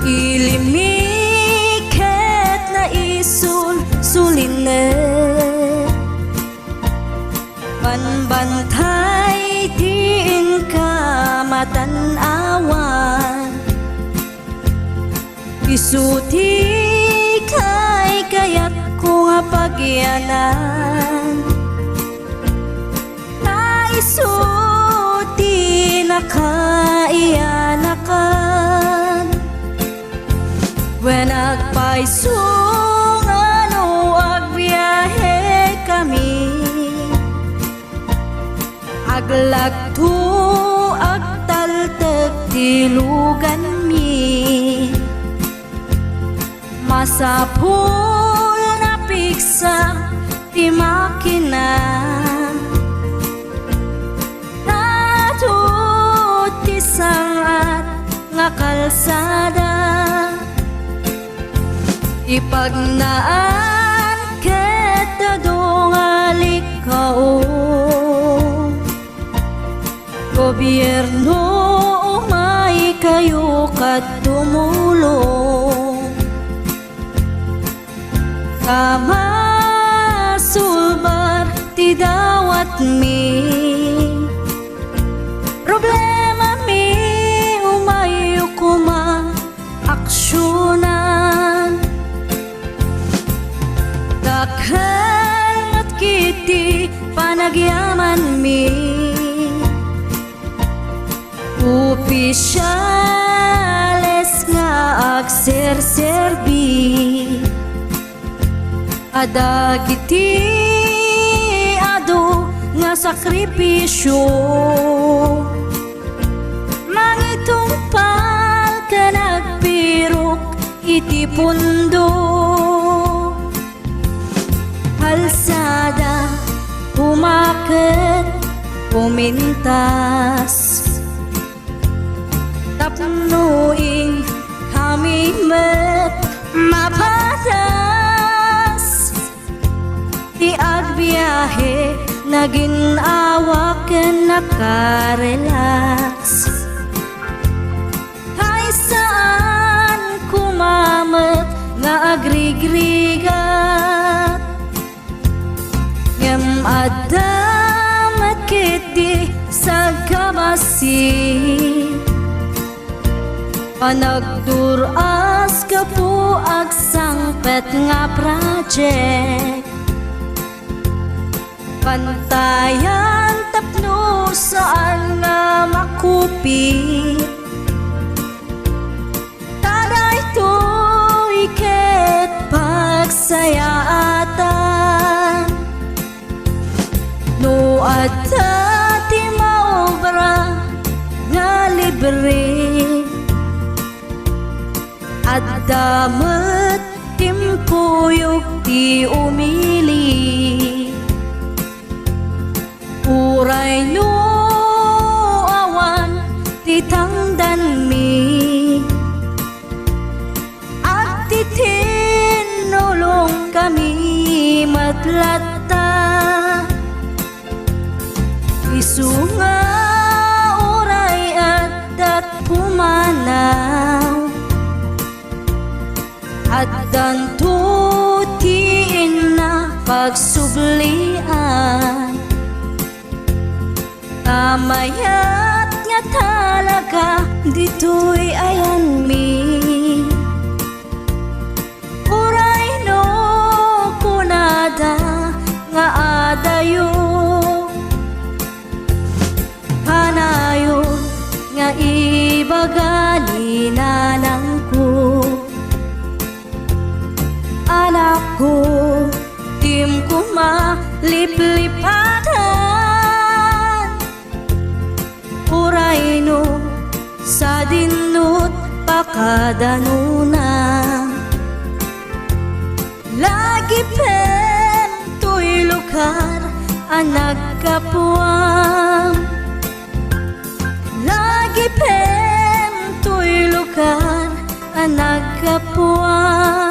Ilimiket na isul suline panbantay diin ka matanawan isuti kay kayat ko nga pagyanan na isuti na kaiyanakan when agpaisung ano agbiyahe kami aglagto agtaltag tilugan mi masapul na piksa ti makina natut ti sangat nga kalsada ipagnaan ket dadungalik kao gobyerno umay kayo kat tumulong kamasulbar ti dawat mi problema mi umayo kuma aksyonan dakhan at kiti panagyaman mi opisyales nga agserserbi adagiti ado nga sakripisyo mangitumpal ka nagpirok iti pundo halsada umaket pumintas tapnuin kami met mapatas ti agbiyahe naging awaken nakarelax ay saan kumamet nga agrigrigat ngem adamet kiti sa kabasi panagduras ka po agsangpet nga project pantayan tapno saan nga makupit taday to iket pagsayaatan no adda ti maobra nga libre at damat timpuyog ti umili uray no awan ti tangdan mi at ti tinulong kami matlatta isunga uray at pumanaw at dantutiin na pagsublian tamayat nga talaga dito'y ayan mi uray no kunada nga adayo hanayon nga ibagani nanang ko anak ko tim ko maliplipatan uray no sa dinut pakadanuna lagi pen to'y lugar ang nagkapuam lagi pen to'y lugar ang nagkapuam